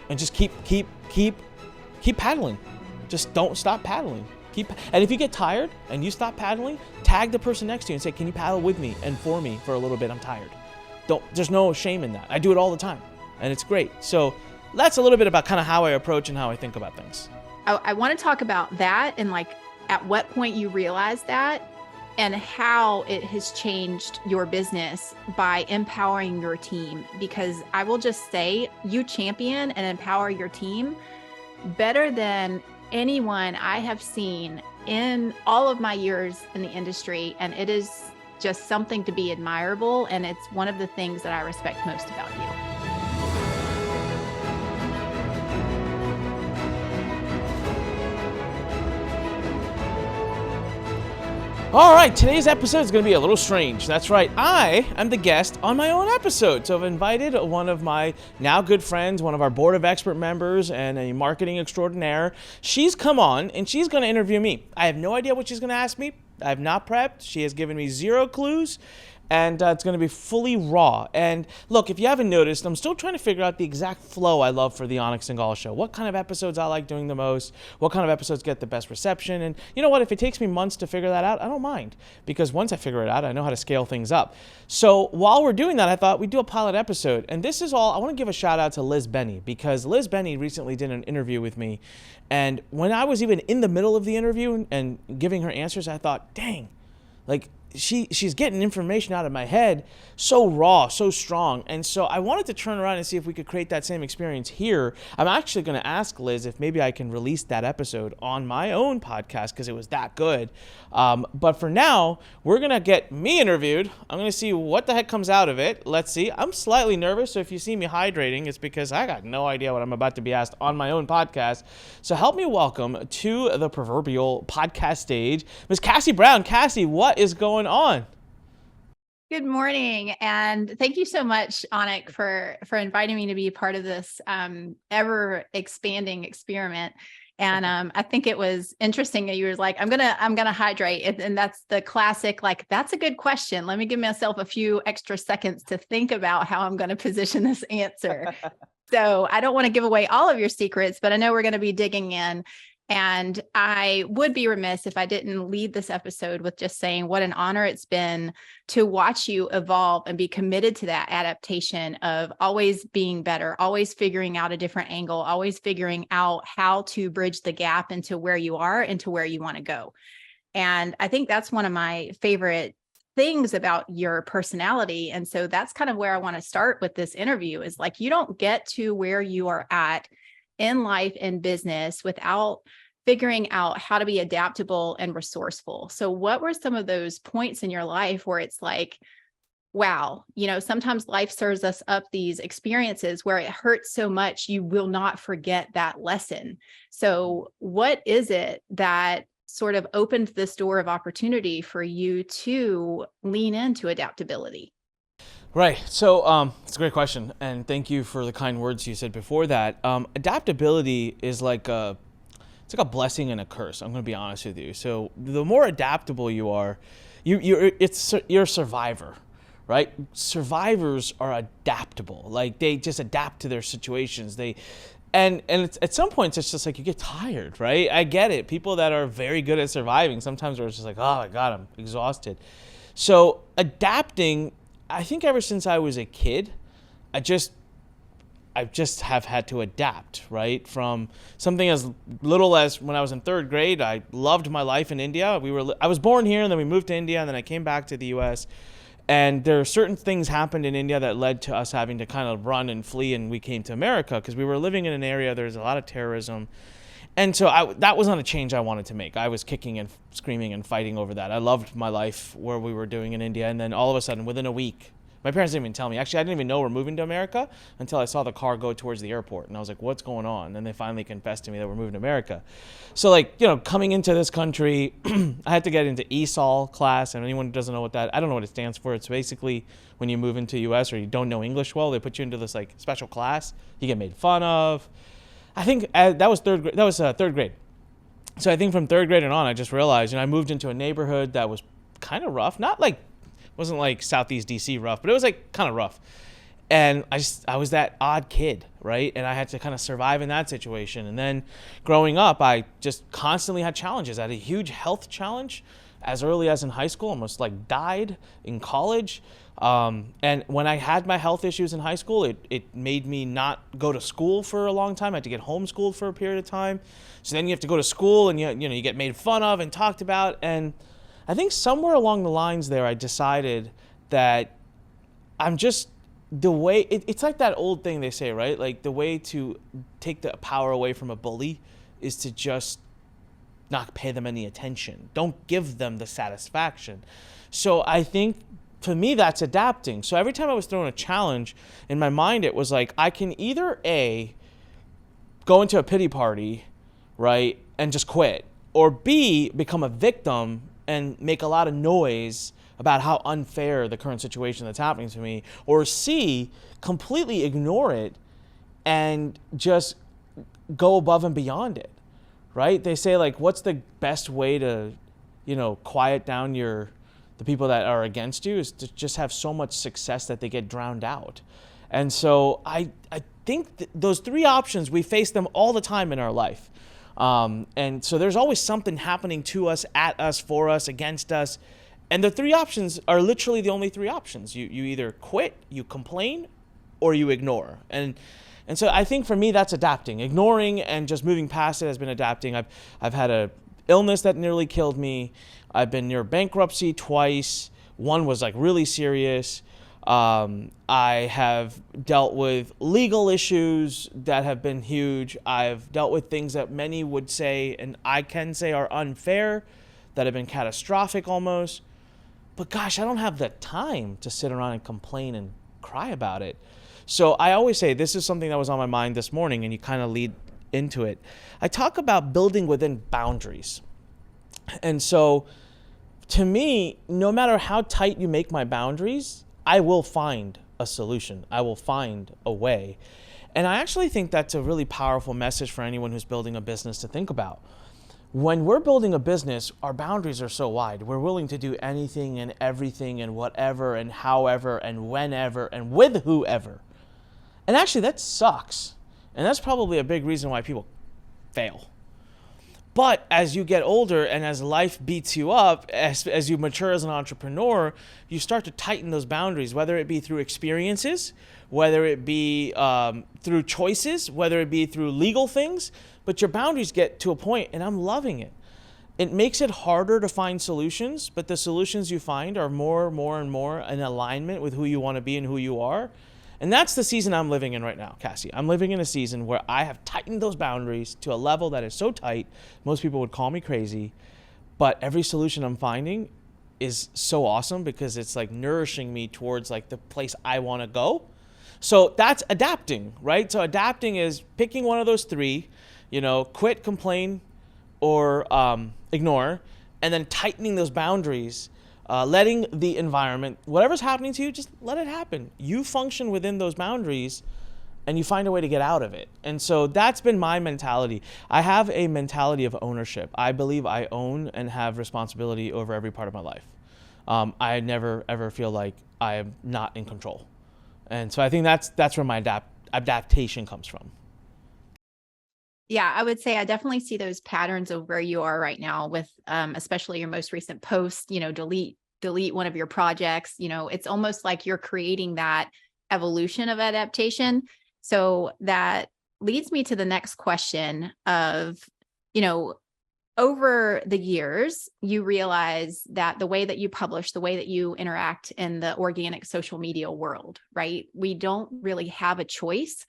and just keep paddling. Just don't stop paddling. And if you get tired and you stop paddling, tag the person next to you and say, can you paddle with me and for me for a little bit? I'm tired. There's no shame in that. I do it all the time, and it's great. So that's a little bit about kind of how I approach and how I think about things. I want to talk about that and like at what point you realized that and how it has changed your business by empowering your team. Because I will just say you champion and empower your team better than anyone I have seen in all of my years in the industry. And it is just something to be admirable. And it's one of the things that I respect most about you. All right, today's episode is going to be a little strange. That's right, I am the guest on my own episode. So I've invited one of my now good friends, one of our board of expert members and a marketing extraordinaire. She's come on and she's going to interview me. I have no idea what she's going to ask me. I have not prepped. She has given me 0 clues. And it's going to be fully raw. And look, if you haven't noticed, I'm still trying to figure out the exact flow I love for the Onyx and Gall show. What kind of episodes I like doing the most, what kind of episodes get the best reception. And you know what, if it takes me months to figure that out, I don't mind. Because once I figure it out, I know how to scale things up. So while we're doing that, I thought we'd do a pilot episode. And this is all, I want to give a shout out to Liz Benny, because Liz Benny recently did an interview with me. And when I was even in the middle of the interview and giving her answers, I thought, dang, like, she's getting information out of my head so raw, so strong. And so I wanted to turn around and see if we could create that same experience here. I'm actually going to ask Liz if maybe I can release that episode on my own podcast because it was that good. But for now, we're going to get me interviewed. I'm going to see what the heck comes out of it. Let's see. I'm slightly nervous, so if you see me hydrating, it's because I got no idea what I'm about to be asked on my own podcast. So help me welcome to the proverbial podcast stage, Ms. Kaci Brown. Kaci, what is going on? Good morning. And thank you so much, Onik, for inviting me to be a part of this ever expanding experiment. And I think it was interesting that you were like, I'm gonna hydrate. And that's the classic, like, that's a good question. Let me give myself a few extra seconds to think about how I'm going to position this answer. So I don't want to give away all of your secrets, but I know we're going to be digging in. And I would be remiss if I didn't lead this episode with just saying what an honor it's been to watch you evolve and be committed to that adaptation of always being better, always figuring out a different angle, always figuring out how to bridge the gap into where you are and to where you want to go. And I think that's one of my favorite things about your personality. And so that's kind of where I want to start with this interview is like, you don't get to where you are at in life and business without figuring out how to be adaptable and resourceful. So what were some of those points in your life where it's like, wow, sometimes life serves us up these experiences where it hurts so much, you will not forget that lesson. So what is it that sort of opened this door of opportunity for you to lean into adaptability? Right. So it's a great question. And thank you for the kind words you said before that. Adaptability is it's like a blessing and a curse. I'm going to be honest with you. So the more adaptable you are, you're a survivor, right? Survivors are adaptable. Like they just adapt to their situations. And it's, at some points, it's just like you get tired, right? I get it. People that are very good at surviving, sometimes it's just like, oh my God, I'm exhausted. So adapting, I think ever since I was a kid, I just have had to adapt, right? From something as little as when I was in 3rd grade, I loved my life in India. I was born here and then we moved to India and then I came back to the US. And there are certain things happened in India that led to us having to kind of run and flee, and we came to America because we were living in an area, there's a lot of terrorism. And so that was not a change I wanted to make. I was kicking and screaming and fighting over that. I loved my life where we were doing in India. And then all of a sudden, within a week, my parents didn't even tell me. Actually, I didn't even know we're moving to America until I saw the car go towards the airport. And I was like, what's going on? And they finally confessed to me that we're moving to America. So coming into this country, I had to get into ESOL class. And anyone who doesn't know what I don't know what it stands for. It's basically when you move into US or you don't know English well, they put you into this special class. You get made fun of. I think that was third grade. That was 3rd grade. So I think from 3rd grade and on, I just realized, I moved into a neighborhood that was kind of rough. Not wasn't like Southeast DC rough, but it was kind of rough. And I was that odd kid, right? And I had to kind of survive in that situation. And then growing up, I just constantly had challenges. I had a huge health challenge as early as in high school, almost like died in college. And when I had my health issues in high school, it made me not go to school for a long time. I had to get homeschooled for a period of time. So then you have to go to school and you get made fun of and talked about. And I think somewhere along the lines there, I decided that I'm just the way it's like that old thing they say, right? Like the way to take the power away from a bully is to just not pay them any attention. Don't give them the satisfaction. So I think to me, that's adapting. So every time I was thrown a challenge in my mind, it was like, I can either A, go into a pity party, right, and just quit, or B, become a victim and make a lot of noise about how unfair the current situation that's happening to me, or C, completely ignore it and just go above and beyond it, right? They say, like, what's the best way to, quiet down the people that are against you is to just have so much success that they get drowned out. And so I think those three options, we face them all the time in our life. And so there's always something happening to us, at us, for us, against us. And the three options are literally the only three options. You either quit, you complain, or you ignore. And so I think for me, that's adapting. Ignoring and just moving past it has been adapting. I've had a illness that nearly killed me. I've been near bankruptcy twice. One was like really serious. I have dealt with legal issues that have been huge. I've dealt with things that many would say, and I can say, are unfair, that have been catastrophic almost. But gosh, I don't have the time to sit around and complain and cry about it. So I always say, this is something that was on my mind this morning, and you kind of lead into it. I talk about building within boundaries. And so to me, no matter how tight you make my boundaries, I will find a solution. I will find a way. And I actually think that's a really powerful message for anyone who's building a business to think about. When we're building a business, our boundaries are so wide. We're willing to do anything and everything and whatever and however and whenever and with whoever. And actually, that sucks. And that's probably a big reason why people fail. But as you get older and as life beats you up, as you mature as an entrepreneur, you start to tighten those boundaries, whether it be through experiences, whether it be through choices, whether it be through legal things. But your boundaries get to a point, and I'm loving it. It makes it harder to find solutions, but the solutions you find are more and more in alignment with who you want to be and who you are. And that's the season I'm living in right now, Cassie. I'm living in a season where I have tightened those boundaries to a level that is so tight, most people would call me crazy. But every solution I'm finding is so awesome because it's like nourishing me towards like the place I want to go. So that's adapting, right? So adapting is picking one of those three, quit, complain, or ignore, and then tightening those boundaries, letting the environment, whatever's happening to you, just let it happen. You function within those boundaries and you find a way to get out of it. And so that's been my mentality. I have a mentality of ownership. I believe I own and have responsibility over every part of my life. I never, ever feel like I am not in control. And so I think that's where my adaptation comes from. Yeah, I would say I definitely see those patterns of where you are right now with especially your most recent post, delete one of your projects. It's almost like you're creating that evolution of adaptation. So that leads me to the next question of, over the years, you realize that the way that you publish, the way that you interact in the organic social media world, right? We don't really have a choice.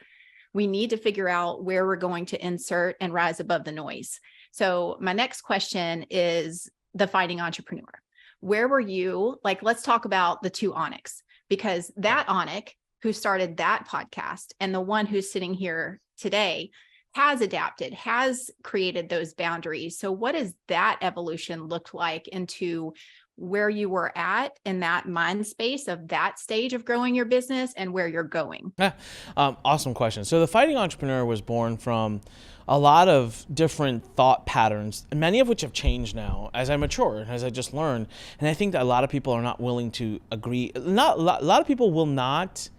We need to figure out where we're going to insert and rise above the noise. So my next question is the fighting entrepreneur. Where were you? Let's talk about the two Onyx, because that Onyx who started that podcast and the one who's sitting here today has adapted, has created those boundaries. So what does that evolution look like into where you were at in that mind space of that stage of growing your business and where you're going? Awesome question. So the fighting entrepreneur was born from a lot of different thought patterns, many of which have changed now as I mature, as I just learned. And I think that a lot of people are not willing to agree. A lot of people will not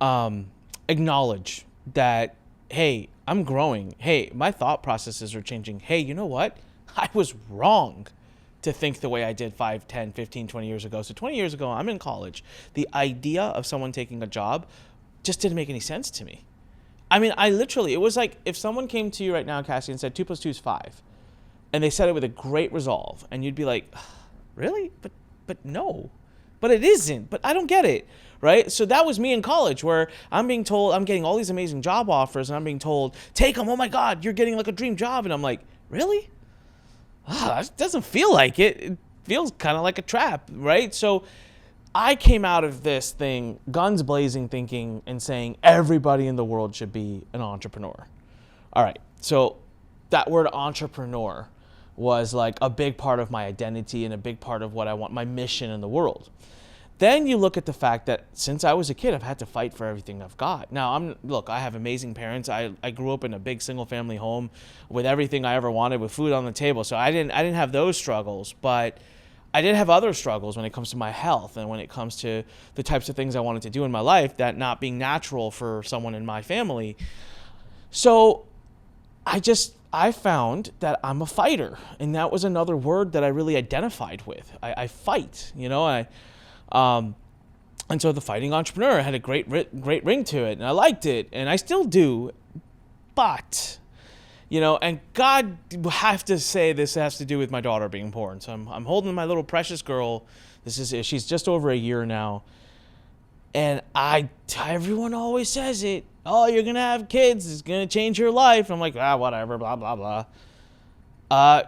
acknowledge that, hey, I'm growing. Hey, my thought processes are changing. Hey, you know what? I was wrong to think the way I did 5, 10, 15, 20 years ago. So 20 years ago, I'm in college. The idea of someone taking a job just didn't make any sense to me. I mean, it was like if someone came to you right now, Cassie, and said 2 + 2 is 5, and they said it with a great resolve, and you'd be like, really? But no. But it isn't. But I don't get it, right? So that was me in college, where I'm being told I'm getting all these amazing job offers, and I'm being told, take them, oh my God, you're getting like a dream job. And I'm like, really? That doesn't feel like it. It feels kind of like a trap, right? So I came out of this thing guns blazing, thinking and saying everybody in the world should be an entrepreneur. All right, so that word entrepreneur was like a big part of my identity and a big part of what I want, my mission in the world. Then you look at the fact that since I was a kid, I've had to fight for everything I've got. Now, I have amazing parents. I grew up in a big single family home with everything I ever wanted, with food on the table. So I didn't have those struggles, but I did have other struggles when it comes to my health and when it comes to the types of things I wanted to do in my life that not being natural for someone in my family. So I found that I'm a fighter, and that was another word that I really identified with. I fight, and so the fighting entrepreneur had a great ring to it, and I liked it, and I still do. But, and God, have to say this has to do with my daughter being born. So I'm holding my little precious girl. She's just over a year now, and everyone always says it. Oh, you're gonna have kids. It's gonna change your life. I'm like, whatever, blah blah blah.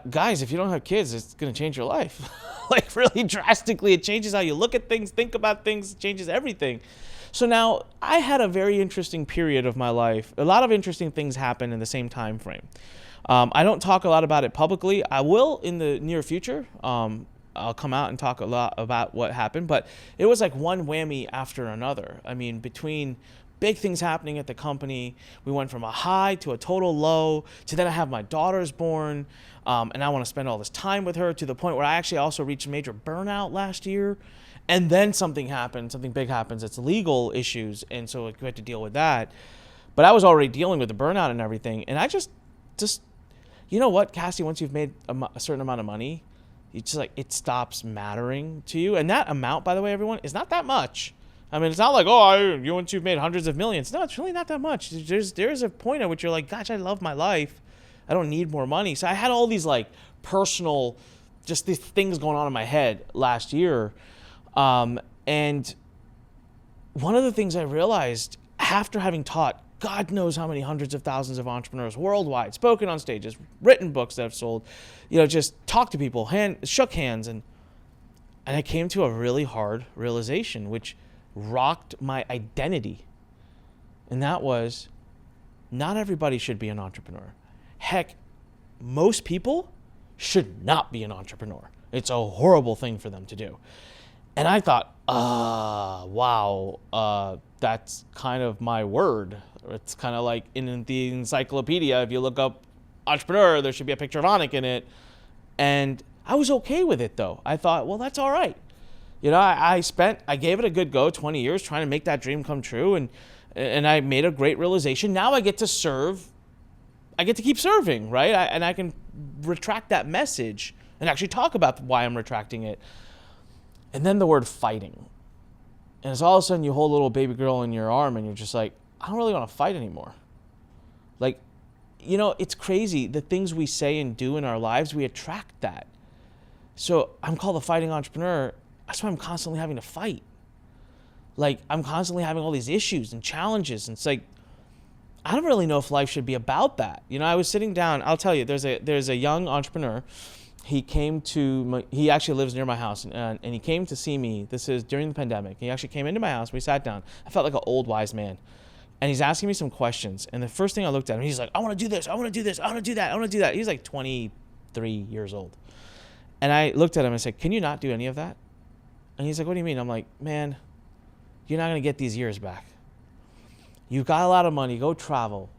Guys, if you don't have kids, it's gonna change your life. Like really drastically. It changes how you look at things, think about things, it changes everything. So now I had a very interesting period of my life. A lot of interesting things happened in the same time frame. I don't talk a lot about it publicly. I will in the near future. I'll come out and talk a lot about what happened, but it was like one whammy after another. I mean, between big things happening at the company, we went from a high to a total low, to then I have my daughters born, and I want to spend all this time with her, to the point where I actually also reached major burnout last year. And then something big happens. It's legal issues, and so we had to deal with that. But I was already dealing with the burnout and everything, and I just, you know what, Cassie, once you've made a certain amount of money, it's just like it stops mattering to you. And that amount, by the way, everyone, is not that much. I mean, it's not like, once you've made hundreds of millions. No, it's really not that much. There's a point at which you're like, gosh, I love my life. I don't need more money. So I had all these like personal, just these things going on in my head last year. And one of the things I realized after having taught God knows how many hundreds of thousands of entrepreneurs worldwide, spoken on stages, written books that have sold, just talked to people, shook hands, and I came to a really hard realization, which rocked my identity. And that was, not everybody should be an entrepreneur. Heck, most people should not be an entrepreneur. It's a horrible thing for them to do. And I thought, wow, that's kind of my word. It's kind of like in the encyclopedia, if you look up entrepreneur, there should be a picture of Anik in it. And I was okay with it, though. I thought, well, that's all right. I gave it a good go, 20 years, trying to make that dream come true. And I made a great realization. Now I get to serve. I get to keep serving, right? And I can retract that message and actually talk about why I'm retracting it. And then the word fighting. And it's all of a sudden you hold a little baby girl in your arm and you're just like, I don't really want to fight anymore. Like, it's crazy. The things we say and do in our lives, we attract that. So I'm called a fighting entrepreneur. That's why I'm constantly having to fight. Like, I'm constantly having all these issues and challenges. And it's like, I don't really know if life should be about that. I was sitting down. I'll tell you, there's a young entrepreneur. He actually lives near my house, and he came to see me. This is during the pandemic. He actually came into my house. We sat down. I felt like an old wise man. And he's asking me some questions. And the first thing I looked at him, he's like, I want to do this. I want to do this. I want to do that. I want to do that. He's like 23 years old. And I looked at him and I said, can you not do any of that? And he's like, what do you mean? I'm like, man, you're not going to get these years back. You've got a lot of money. Go travel.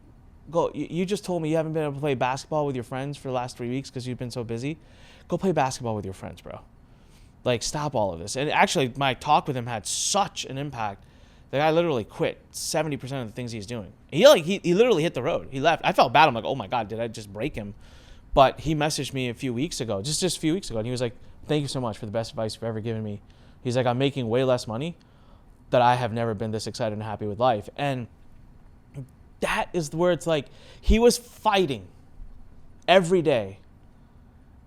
Go. You just told me you haven't been able to play basketball with your friends for the last 3 weeks because you've been so busy. Go play basketball with your friends, bro. Like, stop all of this. And actually, my talk with him had such an impact The guy literally quit 70% of the things he's doing. He literally hit the road. He left. I felt bad. I'm like, oh my God, did I just break him? But he messaged me a few weeks ago, just a few weeks ago, and he was like, thank you so much for the best advice you've ever given me. He's like, I'm making way less money, that I have never been this excited and happy with life. And that is where it's like, he was fighting every day,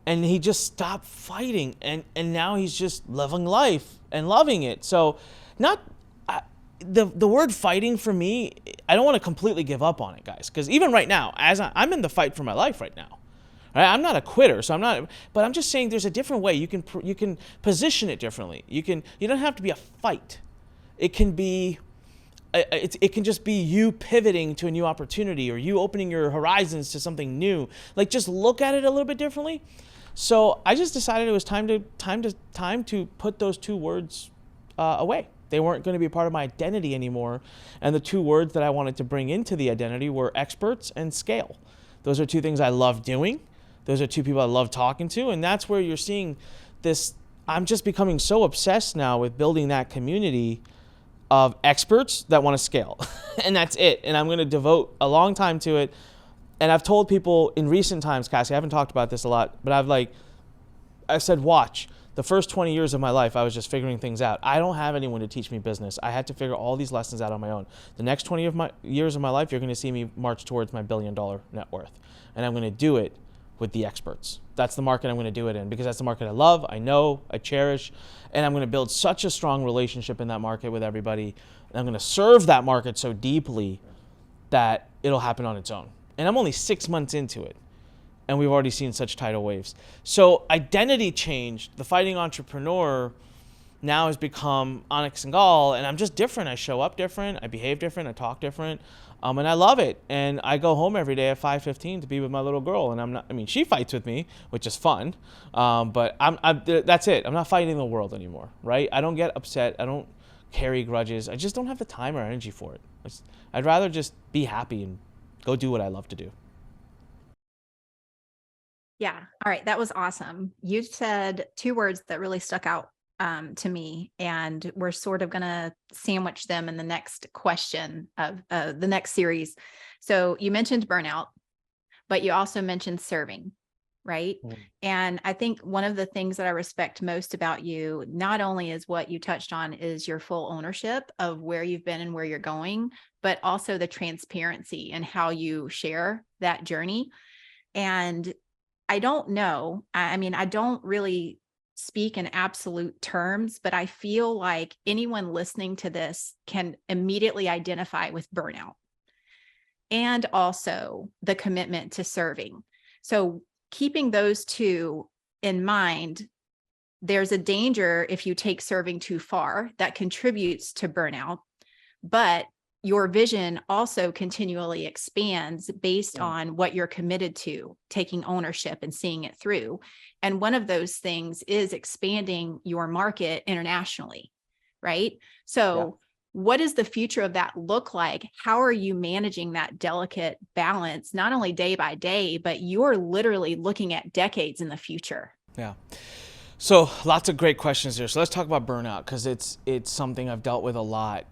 and he just stopped fighting, and now he's just living life and loving it. So the word fighting for me, I don't want to completely give up on it, guys, because even right now, I'm in the fight for my life right now. Right? I'm not a quitter, so I'm not. But I'm just saying, there's a different way you can position it differently. You don't have to be a fight. It can be. It can just be you pivoting to a new opportunity, or you opening your horizons to something new. Like, just look at it a little bit differently. So I just decided it was time to put those two words away. They weren't going to be a part of my identity anymore. And the two words that I wanted to bring into the identity were experts and scale. Those are two things I love doing. Those are two people I love talking to. And that's where you're seeing this. I'm just becoming so obsessed now with building that community of experts that want to scale. And that's it. And I'm going to devote a long time to it. And I've told people in recent times, Cassie, I haven't talked about this a lot, but I've said, watch. The first 20 years of my life, I was just figuring things out. I don't have anyone to teach me business. I had to figure all these lessons out on my own. The next 20 years of my life, you're going to see me march towards my $1 billion net worth. And I'm going to do it with the experts. That's the market I'm going to do it in, because that's the market I love, I know, I cherish, and I'm going to build such a strong relationship in that market with everybody. And I'm going to serve that market so deeply that it'll happen on its own. And I'm only 6 months into it, and we've already seen such tidal waves. So identity changed. The fighting entrepreneur now has become Onyx and Gall, and I'm just different. I show up different, I behave different, I talk different, and I love it. And I go home every day at 5:15 to be with my little girl, and she fights with me, which is fun, but that's it. I'm not fighting the world anymore, right? I don't get upset. I don't carry grudges. I just don't have the time or energy for it. I'd rather just be happy and go do what I love to do. Yeah. All right. That was awesome. You said two words that really stuck out to me, and we're sort of going to sandwich them in the next question of the next series. So you mentioned burnout, but you also mentioned serving, right? And I think one of the things that I respect most about you, not only is what you touched on is your full ownership of where you've been and where you're going, but also the transparency and how you share that journey. And I don't know, I mean, I don't really speak in absolute terms, but I feel like anyone listening to this can immediately identify with burnout and also the commitment to serving. So keeping those two in mind, there's a danger if you take serving too far that contributes to burnout, but your vision also continually expands based on what you're committed to, taking ownership and seeing it through. And one of those things is expanding your market internationally, right? So what does the future of that look like? How are you managing that delicate balance, not only day by day, but you're literally looking at decades in the future? Yeah. So lots of great questions there. So let's talk about burnout, because it's something I've dealt with a lot.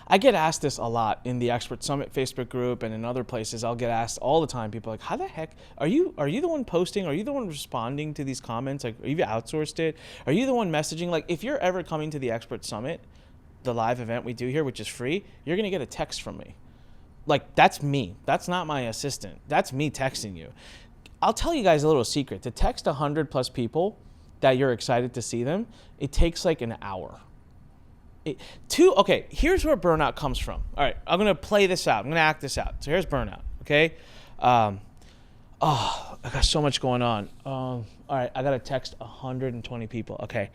I get asked this a lot in the Expert Summit Facebook group and in other places. I'll get asked all the time. People are like, how the heck, are you the one posting? Are you the one responding to these comments? Like, have you outsourced it? Are you the one messaging? Like, if you're ever coming to the Expert Summit, the live event we do here, which is free, you're going to get a text from me. Like, that's me. That's not my assistant. That's me texting you. I'll tell you guys a little secret. To text 100 plus people that you're excited to see them, it takes like an hour. Okay, here's where burnout comes from. All right, I'm going to play this out. I'm going to act this out. So here's burnout, okay? I got so much going on. All right, I got to text 120 people. Okay.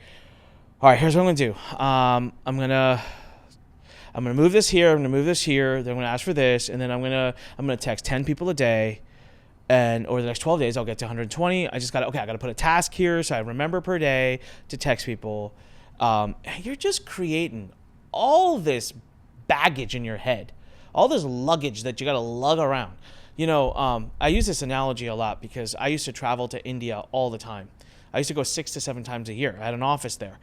All right, here's what I'm going to do. I'm going to move this here. I'm going to move this here. Then I'm going to ask for this. And then I'm going to text 10 people a day. And over the next 12 days, I'll get to 120. I got to put a task here so I remember per day to text people. You're just creating all this baggage in your head, all this luggage that you got to lug around. You know, I use this analogy a lot because I used to travel to India all the time. I used to go 6 to 7 times a year. I had an office there.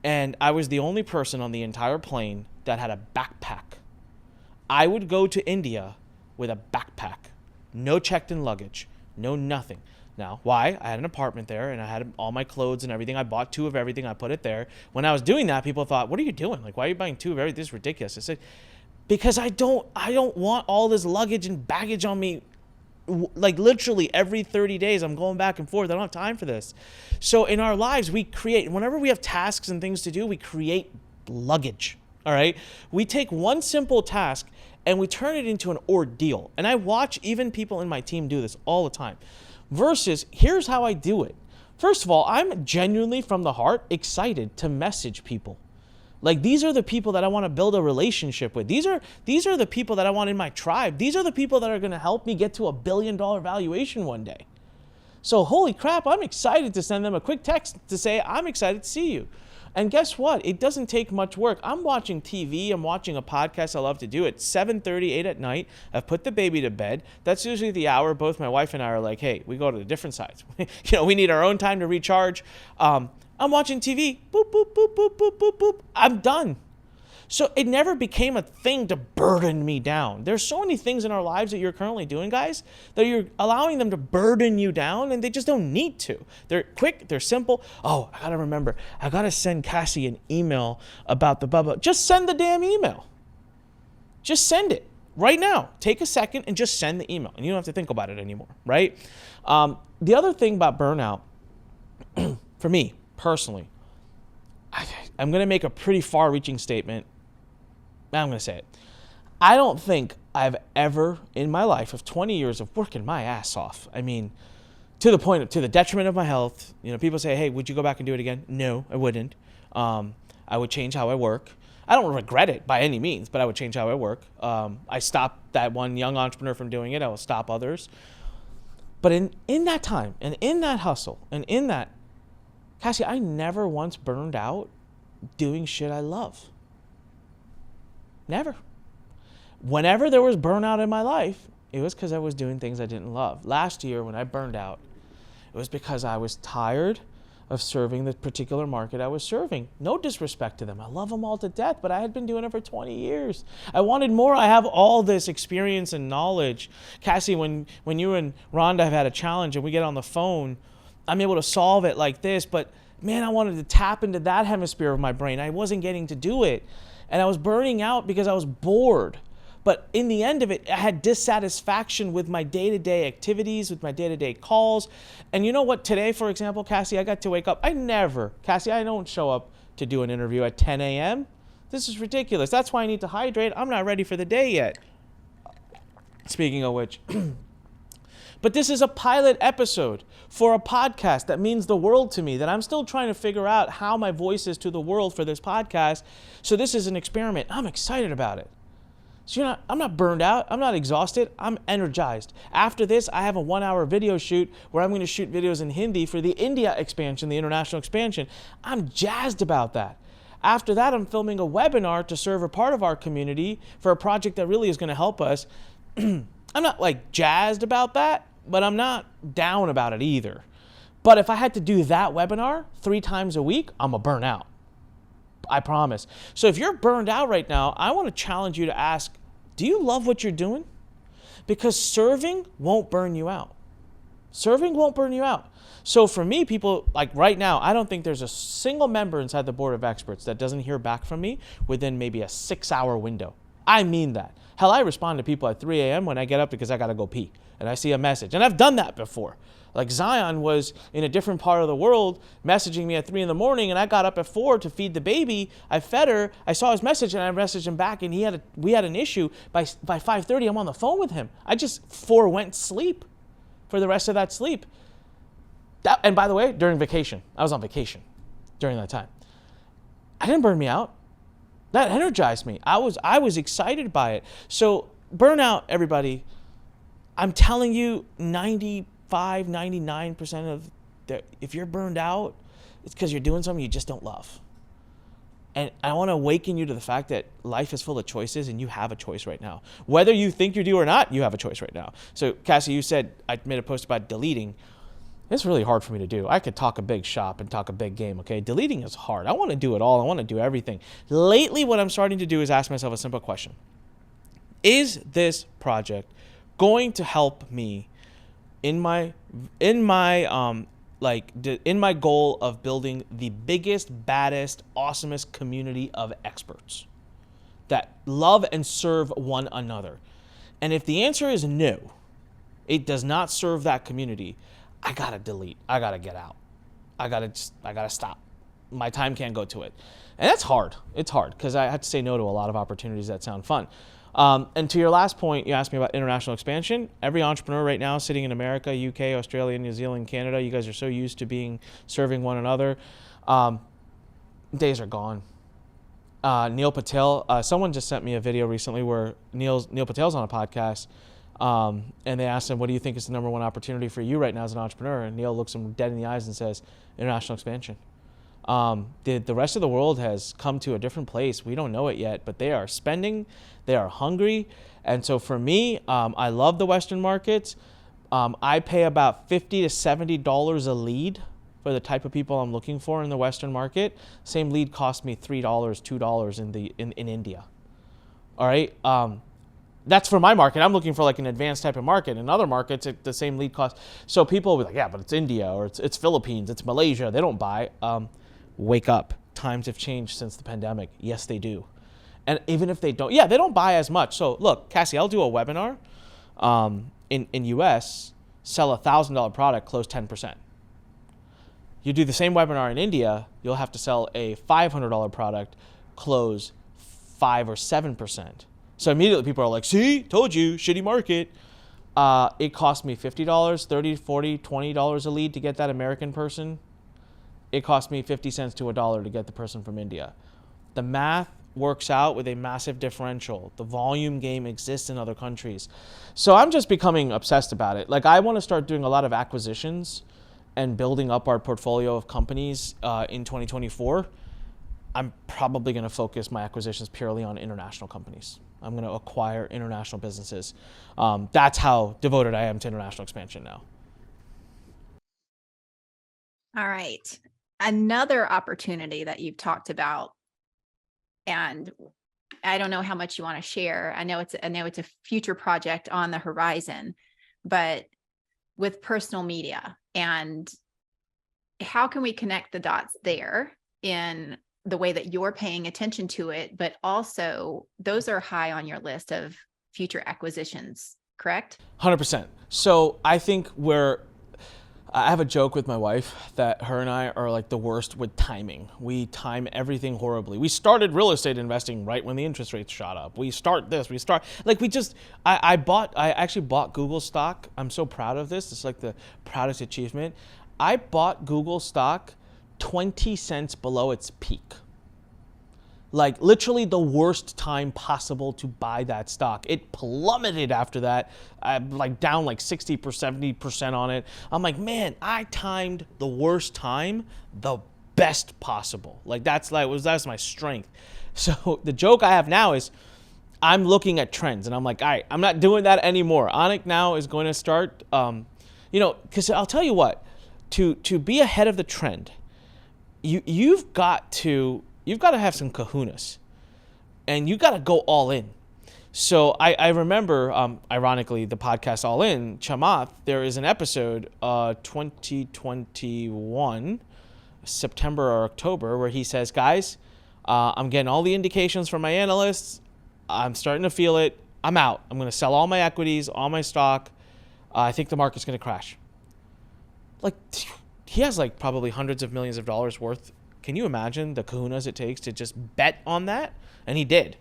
And I was the only person on the entire plane that had a backpack. I would go to India with a backpack, no checked-in luggage, no nothing. Now, why? I had an apartment there, and I had all my clothes and everything. I bought 2 of everything. I put it there. When I was doing that, people thought, "What are you doing? Like, why are you buying 2 of everything? This is ridiculous." I said, "Because I don't want all this luggage and baggage on me. Like, literally every 30 days, I'm going back and forth. I don't have time for this." So in our lives, we create, whenever we have tasks and things to do, we create luggage. All right. We take one simple task and we turn it into an ordeal. And I watch even people in my team do this all the time. Versus, here's how I do it. First of all, I'm genuinely from the heart excited to message people. Like, these are the people that I want to build a relationship with. These are the people that I want in my tribe. These are the people that are going to help me get to $1 billion valuation one day. So holy crap, I'm excited to send them a quick text to say, "I'm excited to see you." And guess what? It doesn't take much work. I'm watching TV. I'm watching a podcast I love to do at 7:30, 8 at night. I've put the baby to bed. That's usually the hour both my wife and I are like, "Hey, we go to the different sides. We need our own time to recharge." I'm watching TV. Boop, boop, boop, boop, boop, boop, boop. I'm done. So it never became a thing to burden me down. There's so many things in our lives that you're currently doing, guys, that you're allowing them to burden you down, and they just don't need to. They're quick, they're simple. Oh, I gotta remember, I gotta send Kaci an email about the blah, blah. Just send the damn email. Just send it right now. Take a second and just send the email, and you don't have to think about it anymore, right? The other thing about burnout, for me personally, I'm gonna make a pretty far-reaching statement. I'm going to say it. I don't think I've ever in my life of 20 years of working my ass off, I mean, to the detriment of my health. People say, "Hey, would you go back and do it again?" No, I wouldn't. I would change how I work. I don't regret it by any means, but I would change how I work. I stopped that one young entrepreneur from doing it. I will stop others. But in that time and in that hustle and in that, Kaci, I never once burned out doing shit I love. Never. Whenever there was burnout in my life, it was because I was doing things I didn't love. Last year, when I burned out, it was because I was tired of serving the particular market I was serving. No disrespect to them. I love them all to death, but I had been doing it for 20 years. I wanted more. I have all this experience and knowledge. Kaci, when you and Rhonda have had a challenge and we get on the phone, I'm able to solve it like this, but man, I wanted to tap into that hemisphere of my brain. I wasn't getting to do it. And I was burning out because I was bored. But in the end of it, I had dissatisfaction with my day-to-day activities, with my day-to-day calls. And you know what? Today, for example, Kaci, I got to wake up. Kaci, I don't show up to do an interview at 10 a.m. This is ridiculous. That's why I need to hydrate. I'm not ready for the day yet. Speaking of which, but this is a pilot episode for a podcast that means the world to me, that I'm still trying to figure out how my voice is to the world for this podcast. So this is an experiment. I'm excited about it. So I'm not burned out. I'm not exhausted. I'm energized. After this, I have a 1-hour video shoot where I'm going to shoot videos in Hindi for the India expansion, the international expansion. I'm jazzed about that. After that, I'm filming a webinar to serve a part of our community for a project that really is going to help us. I'm not like jazzed about that, but I'm not down about it either. But if I had to do that webinar 3 times a week, I'm a burnout. I promise. So if you're burned out right now, I want to challenge you to ask, do you love what you're doing? Because serving won't burn you out. Serving won't burn you out. So for me, people, like right now, I don't think there's a single member inside the board of experts that doesn't hear back from me within maybe a 6-hour window. I mean that. Hell, I respond to people at 3 a.m. when I get up because I got to go pee and I see a message. And I've done that before. Like Zion was in a different part of the world messaging me at 3 in the morning, and I got up at 4 to feed the baby. I fed her. I saw his message and I messaged him back, and we had an issue. By 5:30, I'm on the phone with him. I just forewent sleep for the rest of that sleep. And by the way, during vacation, I was on vacation during that time. I didn't burn me out. That energized me. I was excited by it. So burnout, everybody, I'm telling you, 99% of if you're burned out, it's because you're doing something you just don't love. And I want to awaken you to the fact that life is full of choices, and you have a choice right now. Whether you think you do or not, you have a choice right now. So Kaci, you said, I made a post about deleting. It's really hard for me to do. I could talk a big shop and talk a big game, okay? Deleting is hard. I want to do it all. I want to do everything. Lately, what I'm starting to do is ask myself a simple question. Is this project going to help me in my goal of building the biggest, baddest, awesomest community of experts that love and serve one another? And if the answer is no, it does not serve that community, I gotta delete. I gotta get out. I gotta stop. My time can't go to it. And that's hard. It's hard because I have to say no to a lot of opportunities that sound fun. And to your last point, you asked me about international expansion. Every entrepreneur right now sitting in America, UK, Australia, New Zealand, Canada, you guys are so used to serving one another. Days are gone. Neil Patel, someone just sent me a video recently where Neil Patel's on a podcast, and they asked him, what do you think is the number one opportunity for you right now as an entrepreneur? And Neil looks him dead in the eyes and says, international expansion. The rest of the world has come to a different place. We don't know it yet, but they are spending, they are hungry. And so for me, I love the Western markets. I pay about $50 to $70 a lead for the type of people I'm looking for in the Western market. Same lead cost me $3, $2 in India. All right. That's for my market. I'm looking for like an advanced type of market. In other markets, the same lead cost. So people will be like, yeah, but it's India or it's Philippines, it's Malaysia. They don't buy. Wake up. Times have changed since the pandemic. Yes, they do. And even if they don't, they don't buy as much. So look, Cassie, I'll do a webinar in US, sell $1,000 product, close 10%. You do the same webinar in India, you'll have to sell a $500 product, close 5 or 7%. So immediately people are like, see, told you, shitty market. It cost me $50, $30, $40, $20 a lead to get that American person. It cost me 50 cents to $1 to get the person from India. The math works out with a massive differential. The volume game exists in other countries. So I'm just becoming obsessed about it. Like I want to start doing a lot of acquisitions and building up our portfolio of companies in 2024. I'm probably going to focus my acquisitions purely on international companies. I'm going to acquire international businesses. That's how devoted I am to international expansion now. All right. Another opportunity that you've talked about, and I don't know how much you want to share. I know it's a future project on the horizon, but with personal media, and how can we connect the dots there in the way that you're paying attention to it, but also those are high on your list of future acquisitions, correct? 100%. So I think I have a joke with my wife that her and I are like the worst with timing. We time everything horribly. We started real estate investing right when the interest rates shot up. I actually bought Google stock. I'm so proud of this. It's like the proudest achievement. I bought Google stock 20 cents below its peak. Like literally the worst time possible to buy that stock. It plummeted after that, down like 60%, 70% on it. I'm like, man, I timed the worst time the best possible. Like that's my strength. So the joke I have now is I'm looking at trends and I'm like, all right, I'm not doing that anymore. Onik now is going to start, because I'll tell you what, to be ahead of the trend, you've got to have some kahunas and you got to go all in. So I remember, ironically, the podcast All In, Chamath, there is an episode, 2021, September or October, where he says, guys, I'm getting all the indications from my analysts. I'm starting to feel it. I'm out. I'm going to sell all my equities, all my stock. I think the market's going to crash. Like, he has like probably hundreds of millions of dollars worth. Can you imagine the kahunas it takes to just bet on that? And he did.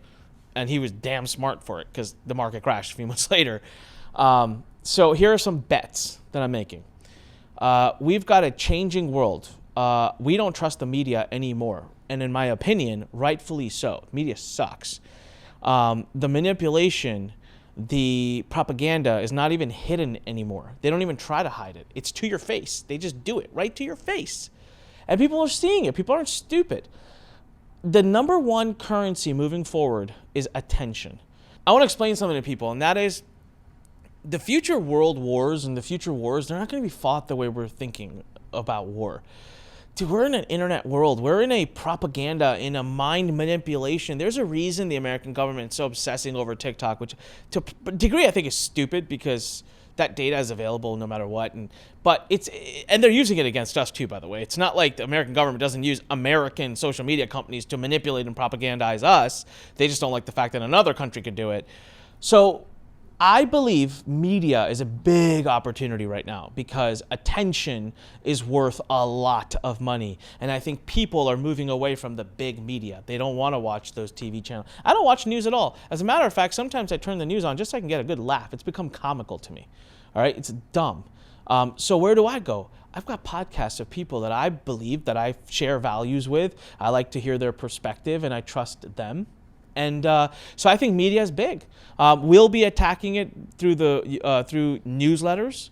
And he was damn smart for it because the market crashed a few months later. So here are some bets that I'm making. We've got a changing world. We don't trust the media anymore. And in my opinion, rightfully so. Media sucks. The manipulation, the propaganda is not even hidden anymore. They don't even try to hide it. It's to your face. They just do it right to your face. And people are seeing it. People aren't stupid. The number one currency moving forward is attention. I want to explain something to people, and that is the future world wars and the future wars, they're not going to be fought the way we're thinking about war. Dude, we're in an internet world. We're in a propaganda, in a mind manipulation. There's a reason the American government is so obsessing over TikTok, which to a degree I think is stupid because that data is available no matter what. But they're using it against us too, by the way. It's not like the American government doesn't use American social media companies to manipulate and propagandize us. They just don't like the fact that another country could do it. So I believe media is a big opportunity right now because attention is worth a lot of money. And I think people are moving away from the big media. They don't want to watch those TV channels. I don't watch news at all. As a matter of fact, sometimes I turn the news on just so I can get a good laugh. It's become comical to me. All right? It's dumb. So where do I go? I've got podcasts of people that I believe that I share values with. I like to hear their perspective and I trust them. And so I think media is big. We'll be attacking it through through newsletters.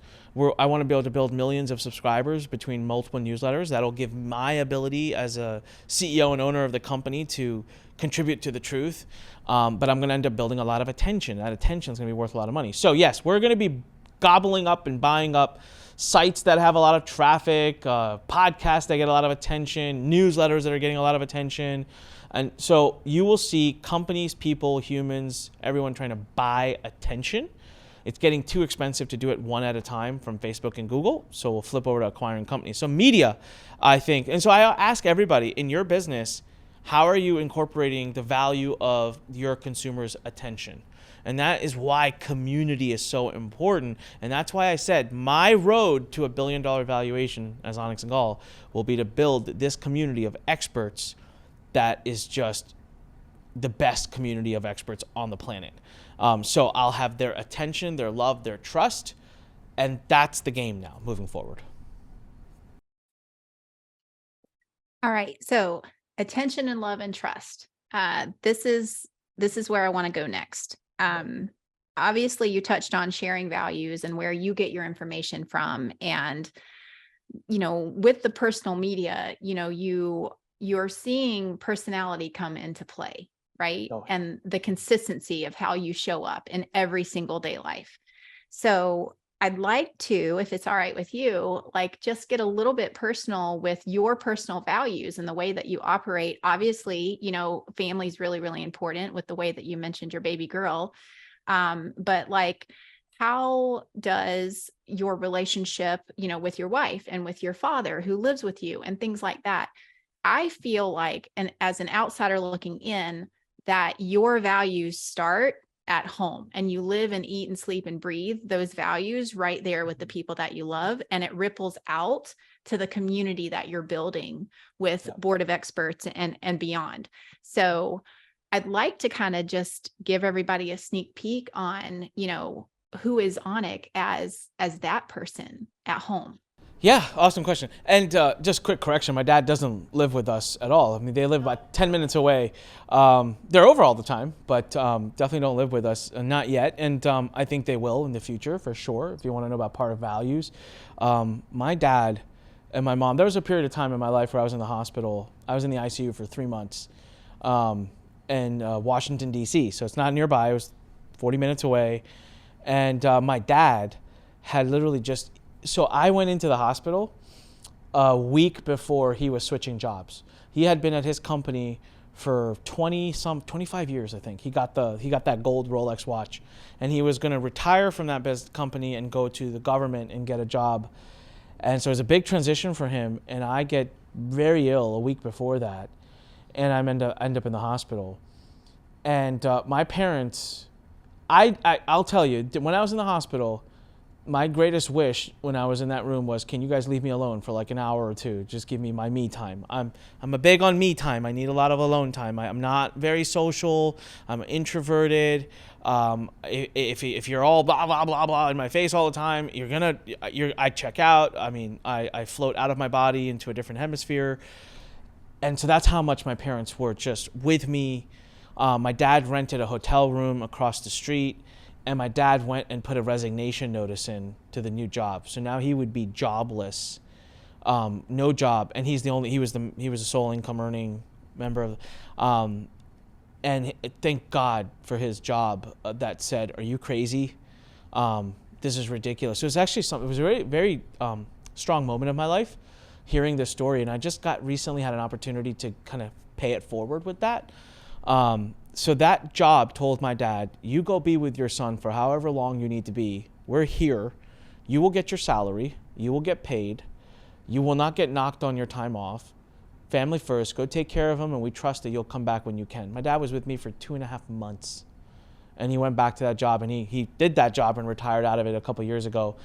I want to be able to build millions of subscribers between multiple newsletters. That'll give my ability as a CEO and owner of the company to contribute to the truth. But I'm going to end up building a lot of attention. That attention is going to be worth a lot of money. So yes, we're going to be gobbling up and buying up sites that have a lot of traffic, podcasts that get a lot of attention, newsletters that are getting a lot of attention. And so you will see companies, people, humans, everyone trying to buy attention. It's getting too expensive to do it one at a time from Facebook and Google. So we'll flip over to acquiring companies. So media, I think. And so I ask everybody in your business, how are you incorporating the value of your consumers' attention? And that is why community is so important. And that's why I said my road to $1 billion valuation as Onyx and Gall will be to build this community of experts that is just the best community of experts on the planet. So I'll have their attention, their love, their trust, and that's the game now moving forward. All right. So attention and love and trust. This is where I want to go next. Obviously you touched on sharing values and where you get your information from. And, with the personal media, you're seeing personality come into play, right? Oh. And the consistency of how you show up in every single day life. So I'd like to, if it's all right with you, just get a little bit personal with your personal values and the way that you operate. Obviously, family is really, really important with the way that you mentioned your baby girl. But how does your relationship, with your wife and with your father who lives with you and things like that? I feel like, and as an outsider looking in, that your values start at home and you live and eat and sleep and breathe those values right there with the people that you love. And it ripples out to the community that you're building with board of experts and beyond. So I'd like to kind of just give everybody a sneak peek on, who is Onyx as that person at home. Yeah, awesome question. And just quick correction, my dad doesn't live with us at all. I mean, they live about 10 minutes away. They're over all the time, but definitely don't live with us, not yet. And I think they will in the future, for sure, if you want to know about part of values. My dad and my mom, there was a period of time in my life where I was in the hospital. I was in the ICU for 3 months in Washington, D.C. So it's not nearby. It was 40 minutes away. And my dad had literally just... So I went into the hospital a week before he was switching jobs. He had been at his company for 25 years, I think. He got that gold Rolex watch, and he was going to retire from that company and go to the government and get a job. And so it was a big transition for him. And I get very ill a week before that, and I end up in the hospital. And my parents, I'll tell you, when I was in the hospital, my greatest wish when I was in that room was, can you guys leave me alone for like an hour or two? Just give me my me time. I'm a big on me time. I need a lot of alone time. I'm not very social. I'm introverted. If you're all blah, blah, blah, blah in my face all the time, I check out. I mean, I float out of my body into a different hemisphere. And so that's how much my parents were just with me. My dad rented a hotel room across the street. And my dad went and put a resignation notice in to the new job. So now he would be jobless, no job, and he was a sole income earning member of, and thank God for his job that said, "Are you crazy? This is ridiculous. It was actually something, it was a very, very strong moment of my life hearing this story. And I just recently had an opportunity to kind of pay it forward with that. So that job told my dad, you go be with your son for however long you need to be. We're here. You will get your salary. You will get paid. You will not get knocked on your time off. Family first. Go take care of him, and we trust that you'll come back when you can. My dad was with me for 2.5 months, and he went back to that job, and he did that job and retired out of it a couple years ago.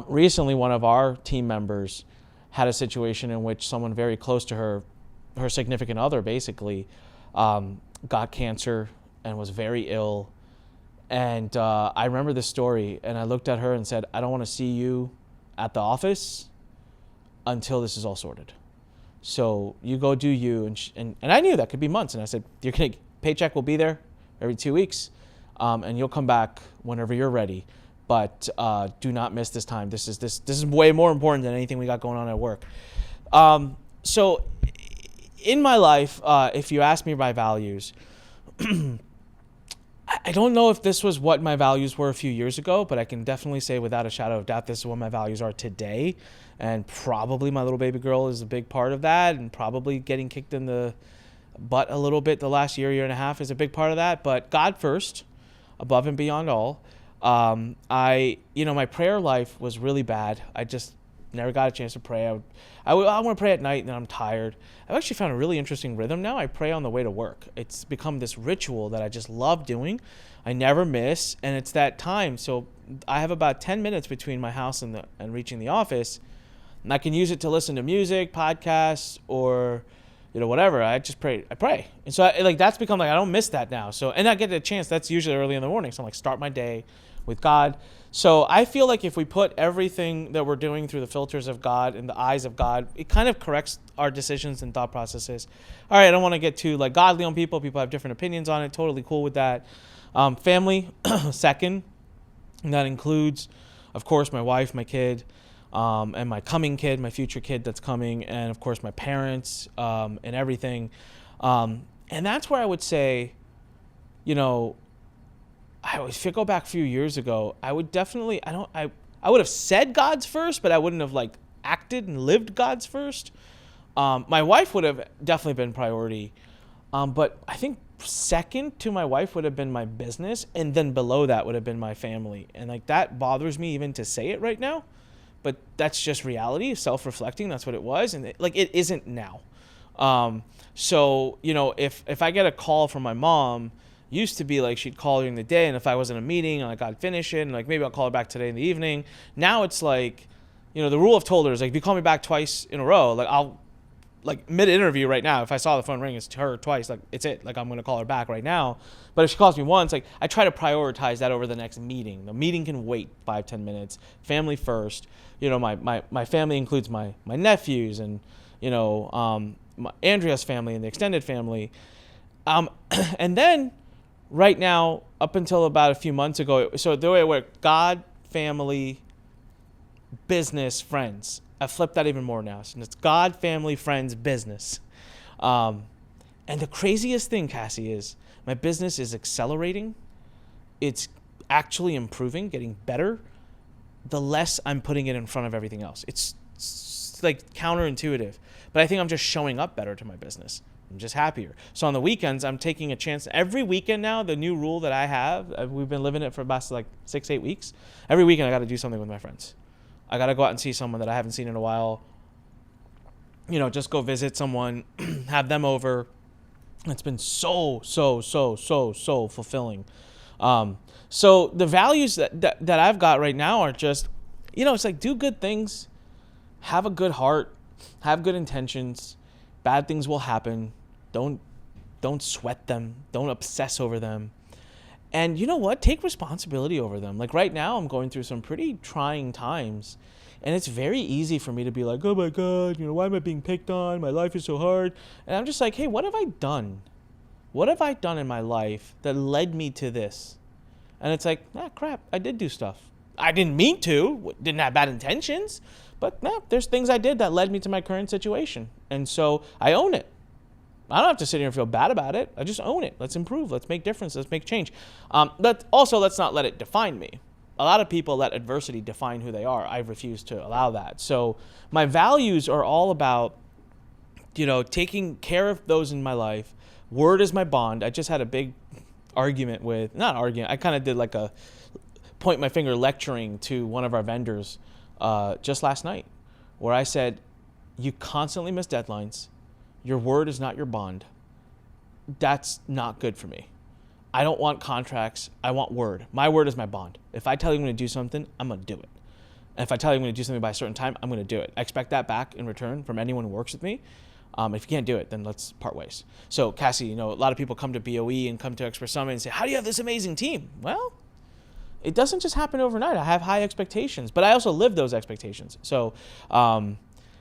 Recently, one of our team members had a situation in which someone very close to her significant other basically, got cancer and was very ill. And I remember this story, and I looked at her and said, I don't want to see you at the office until this is all sorted. So you go do you. And I knew that could be months. And I said, paycheck will be there every 2 weeks, and you'll come back whenever you're ready. But do not miss this time. This is way more important than anything we got going on at work. So in my life, if you ask me my values, I don't know if this was what my values were a few years ago, but I can definitely say without a shadow of doubt, this is what my values are today. And probably my little baby girl is a big part of that, and probably getting kicked in the butt a little bit the last year and a half is a big part of that. But God first, above and beyond all. My prayer life was really bad. I just never got a chance to pray. I want to pray at night, and then I'm tired. I've actually found a really interesting rhythm now. I pray on the way to work. It's become this ritual that I just love doing. I never miss, and it's that time. So I have about 10 minutes between my house and reaching the office, and I can use it to listen to music, podcasts, or whatever. I just pray. I pray, and so that's become I don't miss that now. So, and I get a chance. That's usually early in the morning. So I'm start my day with God. So I feel like if we put everything that we're doing through the filters of God and the eyes of God, it kind of corrects our decisions and thought processes. All right, I don't want to get too godly on people. People have different opinions on it. Totally cool with that. Family, second. And that includes, of course, my wife, my kid, and my coming kid, my future kid that's coming, and of course my parents, and everything. And that's where I would say, if you go back a few years ago, I would definitely, I would have said God's first, but I wouldn't have acted and lived God's first. My wife would have definitely been priority. But I think second to my wife would have been my business. And then below that would have been my family. And that bothers me even to say it right now, but that's just reality, self-reflecting. That's what it was. And it isn't now. So, if I get a call from my mom, used to be she'd call during the day, and if I was in a meeting and I'd finish it, and maybe I'll call her back today in the evening. Now it's the rule of told her is if you call me back twice in a row, I'll mid-interview right now, if I saw the phone ring, it's to her twice, it's it, I'm going to call her back right now. But if she calls me once, I try to prioritize that over the next meeting. The meeting can wait 5-10 minutes. Family first. My family includes my nephews and Andrea's family and the extended family, and then right now, up until about a few months ago, so the way it worked, God, family, business, friends. I flipped that even more now. So it's God, family, friends, business. And the craziest thing, Cassie, is my business is accelerating. It's actually improving, getting better, the less I'm putting it in front of everything else. It's counterintuitive, but I think I'm just showing up better to my business. I'm just happier. So on the weekends, I'm taking a chance. Every weekend now, the new rule that I have, we've been living it for about 6-8 weeks. Every weekend, I got to do something with my friends. I got to go out and see someone that I haven't seen in a while. Just go visit someone, have them over. It's been so fulfilling. So the values that I've got right now are just, it's do good things, have a good heart, have good intentions. Bad things will happen. Don't sweat them. Don't obsess over them. And you know what? Take responsibility over them. Right now, I'm going through some pretty trying times. And it's very easy for me to be oh my God, why am I being picked on? My life is so hard. And I'm just hey, what have I done? What have I done in my life that led me to this? And it's crap, I did do stuff. I didn't mean to, didn't have bad intentions, but there's things I did that led me to my current situation. And so I own it. I don't have to sit here and feel bad about it. I just own it. Let's improve. Let's make difference. Let's make change. Let's not let it define me. a lot of people let adversity define who they are. I refuse to allow that. So my values are all about, taking care of those in my life. Word is my bond. I just had a big argument with, not argument, I kind of did like a point my finger lecturing to one of our vendors just last night, where I said, you constantly miss deadlines. Your word is not your bond. That's not good for me. I don't want contracts. I want word. My word is my bond. If I tell you I'm going to do something, I'm going to do it. And if I tell you I'm going to do something by a certain time, I'm going to do it. I expect that back in return from anyone who works with me. If you can't do it, then let's part ways. So Kaci, a lot of people come to BOE and come to Expert Summit and say, how do you have this amazing team? Well, it doesn't just happen overnight. I have high expectations, but I also live those expectations. So, I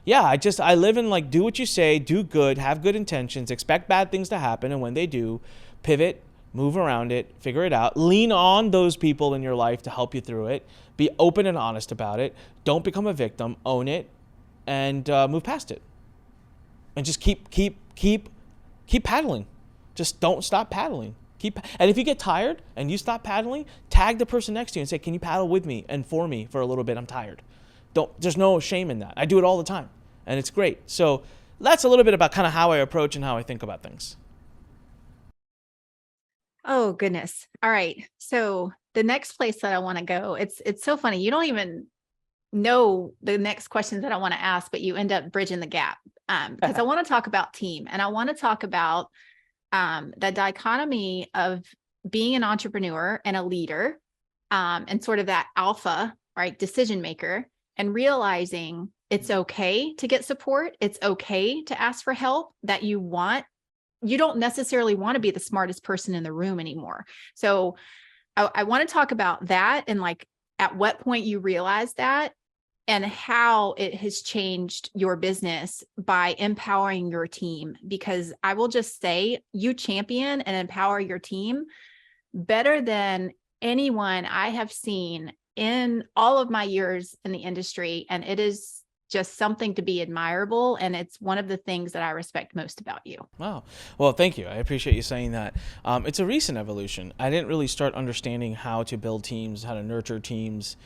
live in like, do what you say, do good, have good intentions, expect bad things to happen. And when they do, pivot, move around it, figure it out, lean on those people in your life to help you through it, be open and honest about it. Don't become a victim, own it, and move past it. And just keep paddling. Just don't stop paddling. And if you get tired and you stop paddling, tag the person next to you and say, can you paddle with me and for me for a little bit? I'm tired. There's no shame in that. I do it all the time and it's great. So that's a little bit about kind of how I approach and how I think about things. Oh, goodness. All right. So the next place that I want to go, it's so funny. You don't even know the next questions that I want to ask, but you end up bridging the gap. Because I want to talk about team, and I want to talk about the dichotomy of being an entrepreneur and a leader, and sort of that alpha, right, decision maker, and realizing it's okay to get support. It's okay to ask for help that you want. You don't necessarily want to be the smartest person in the room anymore. So I want to talk about that and like at what point you realize that and how it has changed your business by empowering your team. Because I will just say you champion and empower your team better than anyone I have seen in all of my years in the industry. And it is just something to be admirable. And it's one of the things that I respect most about you. Wow. Well, thank you. I appreciate you saying that. It's a recent evolution. I didn't really start understanding how to build teams, how to nurture teams.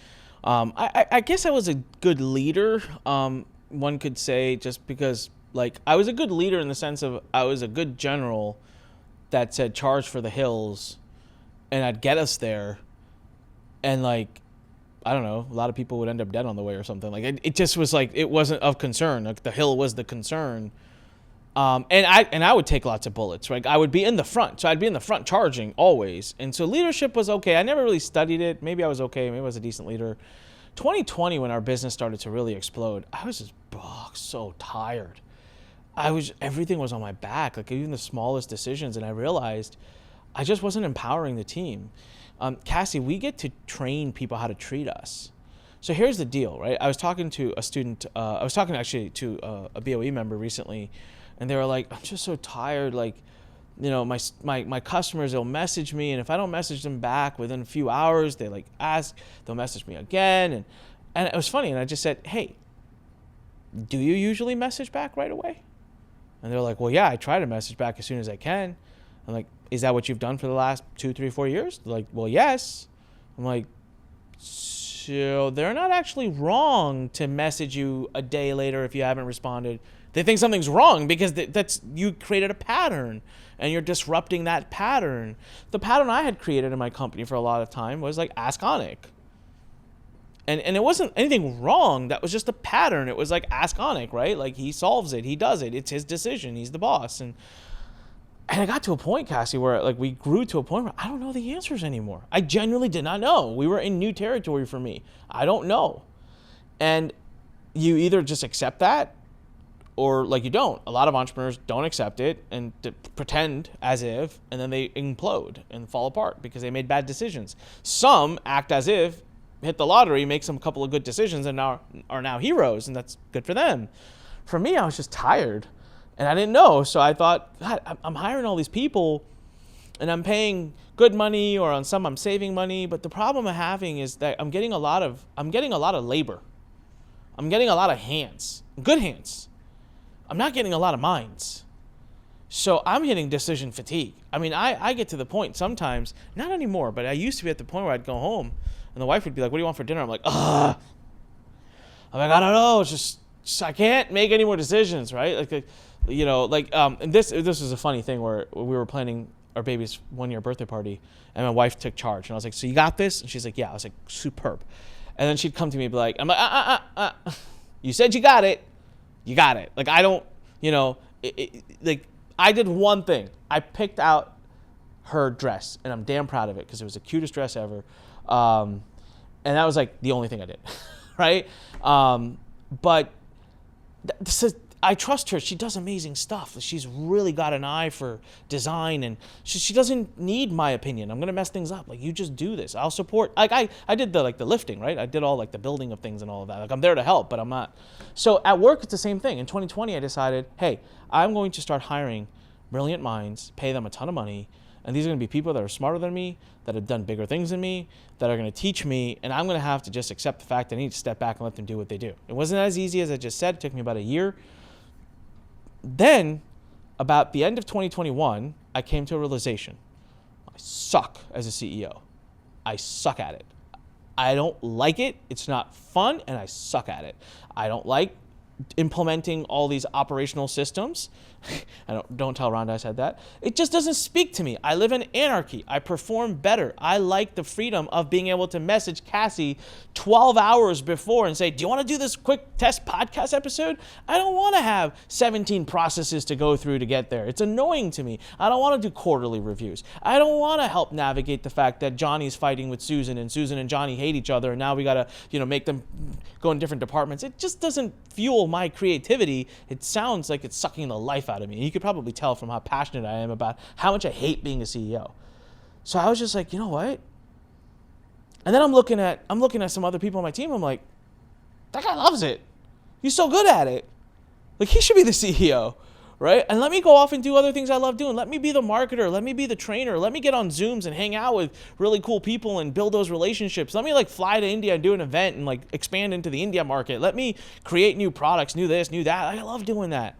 I guess I was a good leader, one could say, just because like I was a good leader in the sense of I was a good general that said charge for the hills and I'd get us there. And like, I don't know, a lot of people would end up dead on the way or something. Like it just was like, it wasn't of concern. Like the hill was the concern. And I would take lots of bullets, right? I would be in the front. So I'd be in the front charging always. And so leadership was okay. I never really studied it. Maybe I was okay. Maybe I was a decent leader. 2020, when our business started to really explode, I was just so tired. Everything was on my back, like even the smallest decisions. And I realized I just wasn't empowering the team. Kaci, we get to train people how to treat us. So here's the deal, right? I was talking to a student, actually to a BOE member recently, and they were like, I'm just so tired. Like, my customers, they'll message me, and if I don't message them back within a few hours, they like ask, they'll message me again. And it was funny. And I just said, hey, do you usually message back right away? And they're like, well, yeah, I try to message back as soon as I can. I'm like, is that what you've done for the last 2, 3, 4 years? They're like, well, yes. I'm like, so they're not actually wrong to message you a day later if you haven't responded. They think something's wrong because that's you created a pattern and you're disrupting that pattern. The pattern I had created in my company for a lot of time was like, ask Anik. And it wasn't anything wrong. That was just a pattern. It was like, ask Anik, right? Like he solves it. He does it. It's his decision. He's the boss. And I got to a point, Kaci, where like we grew to a point where I don't know the answers anymore. I genuinely did not know. We were in new territory for me. I don't know. And you either just accept that or like you don't. A lot of entrepreneurs don't accept it and pretend as if, and then they implode and fall apart because they made bad decisions. Some act as if, hit the lottery, make some couple of good decisions and are now heroes, and that's good for them. For me, I was just tired. And I didn't know, so I thought, God, I'm hiring all these people, and I'm paying good money, or on some I'm saving money. But the problem I'm having is that I'm getting a lot of labor. I'm getting a lot of hands, good hands. I'm not getting a lot of minds. So I'm hitting decision fatigue. I mean, I get to the point sometimes, not anymore, but I used to be at the point where I'd go home and the wife would be like, what do you want for dinner? I'm like, ugh. I'm like, I don't know. It's just I can't make any more decisions, right? And this was a funny thing where we were planning our baby's 1-year birthday party and my wife took charge. And I was like, so you got this? And she's like, yeah. I was like, superb. And then she'd come to me and be like, I'm like, you said you got it. You got it. Like, I don't, like, I did one thing. I picked out her dress, and I'm damn proud of it because it was the cutest dress ever. And that was like the only thing I did, right? But I trust her. She does amazing stuff. She's really got an eye for design, and she doesn't need my opinion. I'm gonna mess things up. Like, you just do this. I'll support. Like I did the lifting, right? I did all like the building of things and all of that. Like, I'm there to help, but I'm not. So at work, it's the same thing. In 2020, I decided, hey, I'm going to start hiring brilliant minds, pay them a ton of money, and these are gonna be people that are smarter than me, that have done bigger things than me, that are gonna teach me, and I'm gonna have to just accept the fact that I need to step back and let them do what they do. It wasn't as easy as I just said. It took me about a year. Then, about the end of 2021, I came to a realization. I suck as a CEO. I suck at it. I don't like it. It's not fun, and I suck at it. I don't like implementing all these operational systems. Don't tell Rhonda I said that. It just doesn't speak to me. I live in anarchy. I perform better. I like the freedom of being able to message Cassie 12 hours before and say, do you want to do this quick test podcast episode? I don't want to have 17 processes to go through to get there. It's annoying to me. I don't want to do quarterly reviews. I don't want to help navigate the fact that Johnny's fighting with Susan and Johnny hate each other, and now we got to, make them go in different departments. It just doesn't fuel my creativity. It sounds like it's sucking the life out of me. You could probably tell from how passionate I am about how much I hate being a CEO. So I was just like, you know what? And then I'm looking at some other people on my team. I'm like, that guy loves it. He's so good at it. Like, he should be the CEO, right? And let me go off and do other things I love doing. Let me be the marketer. Let me be the trainer. Let me get on Zooms and hang out with really cool people and build those relationships. Let me fly to India and do an event and expand into the India market. Let me create new products, new this, new that. I love doing that.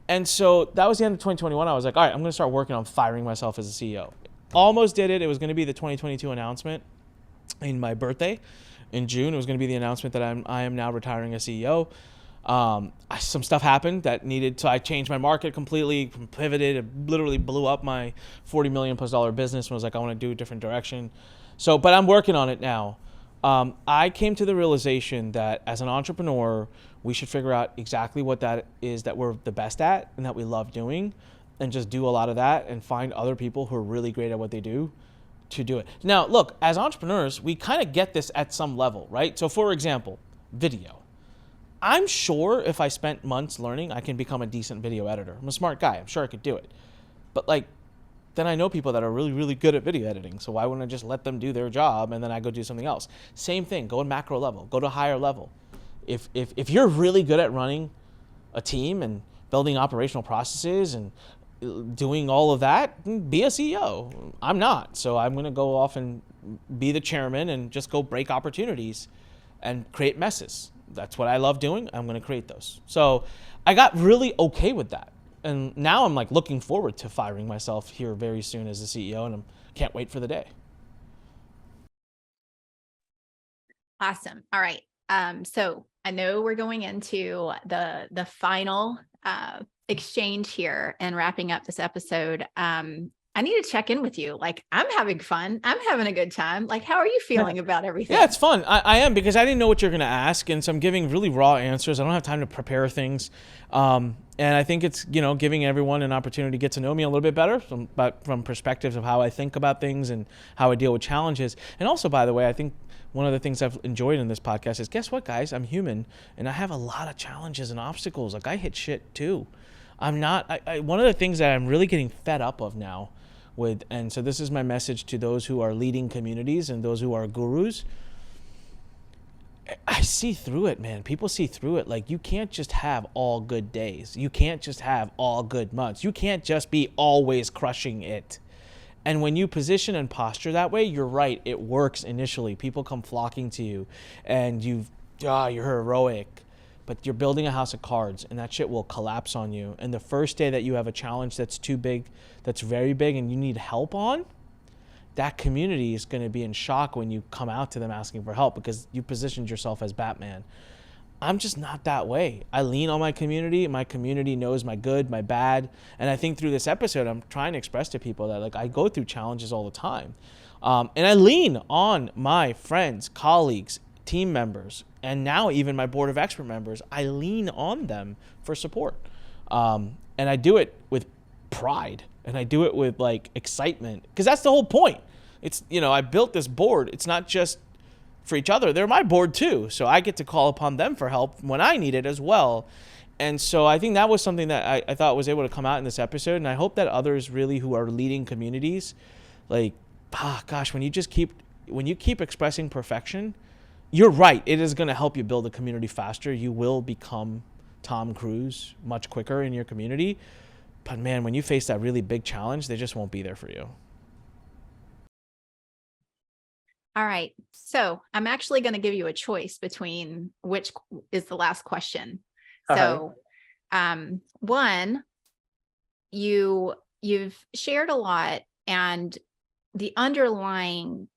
And so that was the end of 2021. I was like, all right, I'm going to start working on firing myself as a CEO. Almost did it. It was going to be the 2022 announcement in my birthday in June. It was going to be the announcement that I am now retiring as CEO. Some stuff happened that needed to, I changed my market completely, pivoted. It literally blew up my $40 million plus business. And I was like, I want to do a different direction. So, but I'm working on it now. I came to the realization that as an entrepreneur, we should figure out exactly what that is that we're the best at and that we love doing, and just do a lot of that and find other people who are really great at what they do to do it. Now, look, as entrepreneurs, we kind of get this at some level, right? So for example, video. I'm sure if I spent months learning, I can become a decent video editor. I'm a smart guy. I'm sure I could do it. But then I know people that are really, really good at video editing. So why wouldn't I just let them do their job and then I go do something else? Same thing, go in macro level, go to higher level. If you're really good at running a team and building operational processes and doing all of that, be a CEO. I'm not. So I'm going to go off and be the chairman and just go break opportunities and create messes. That's what I love doing. I'm going to create those. So I got really okay with that. And now I'm looking forward to firing myself here very soon as the CEO, and I can't wait for the day. Awesome. All right. So I know we're going into the final exchange here and wrapping up this episode. I need to check in with you. I'm having fun. I'm having a good time. How are you feeling about everything? Yeah, it's fun. I am, because I didn't know what you're going to ask. And so I'm giving really raw answers. I don't have time to prepare things. And I think it's, giving everyone an opportunity to get to know me a little bit better from perspectives of how I think about things and how I deal with challenges. And also, by the way, I think one of the things I've enjoyed in this podcast is, guess what, guys? I'm human and I have a lot of challenges and obstacles. I hit shit too. One of the things that I'm really getting fed up of now and so this is my message to those who are leading communities and those who are gurus. I see through it, man. People see through it. You can't just have all good days. You can't just have all good months. You can't just be always crushing it. And when you position and posture that way, you're right. It works initially. People come flocking to you and you're heroic. but you're building a house of cards, and that shit will collapse on you. And the first day that you have a challenge that's too big, that's very big, and you need help on, that community is going to be in shock when you come out to them asking for help, because you positioned yourself as Batman. I'm just not that way. I lean on my community. My community knows my good, my bad. And I think through this episode, I'm trying to express to people that, like, I go through challenges all the time. And I lean on my friends, colleagues, team members, and now even my board of expert members. I lean on them for support. And I do it with pride, and I do it with, like, excitement, because that's the whole point. It's, I built this board. It's not just for each other. They're my board too. So I get to call upon them for help when I need it as well. And so I think that was something that I thought was able to come out in this episode. And I hope that others really who are leading communities, like, gosh, when you keep expressing perfection, you're right. It is going to help you build a community faster. You will become Tom Cruise much quicker in your community. But man, when you face that really big challenge, they just won't be there for you. All right. So I'm actually going to give you a choice between which is the last question. So, one, you've shared a lot, and the underlying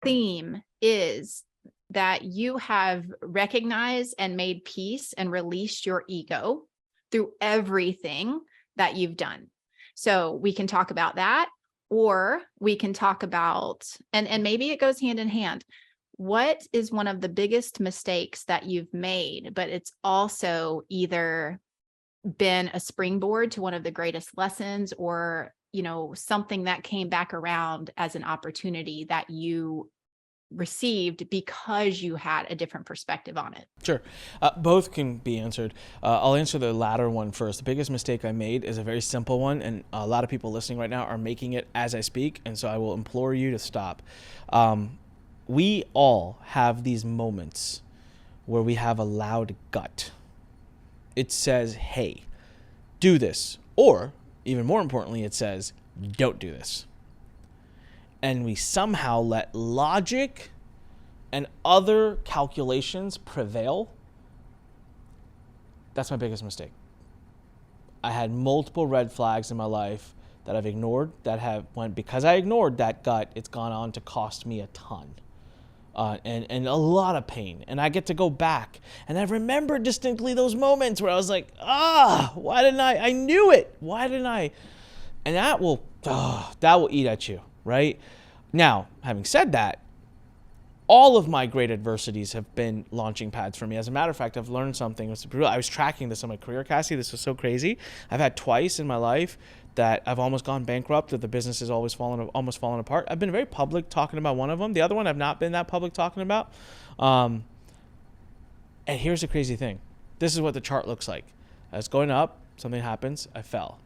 theme is that you have recognized and made peace and released your ego through everything that you've done. So we can talk about that, or we can talk about, and maybe it goes hand in hand. What is one of the biggest mistakes that you've made, but it's also either been a springboard to one of the greatest lessons, or, something that came back around as an opportunity that you received because you had a different perspective on it? Sure. Both can be answered. I'll answer the latter one first. The biggest mistake I made is a very simple one, and a lot of people listening right now are making it as I speak, and so I will implore you to stop. We all have these moments where we have a loud gut. It says, hey, do this. Or, even more importantly, it says, don't do this. And we somehow let logic and other calculations prevail. That's my biggest mistake. I had multiple red flags in my life that I've ignored, because I ignored that gut, it's gone on to cost me a ton. And a lot of pain. And I get to go back, and I remember distinctly those moments where I was like, why didn't I knew it. Why didn't I? And that will eat at you, right? Now, having said that, all of my great adversities have been launching pads for me. As a matter of fact, I've learned something. I was tracking this in my career, Kaci. This was so crazy. I've had twice in my life that I've almost gone bankrupt, that the business has almost fallen apart. I've been very public talking about one of them. The other one I've not been that public talking about. And here's the crazy thing. This is what the chart looks like. I was going up, something happens, I fell.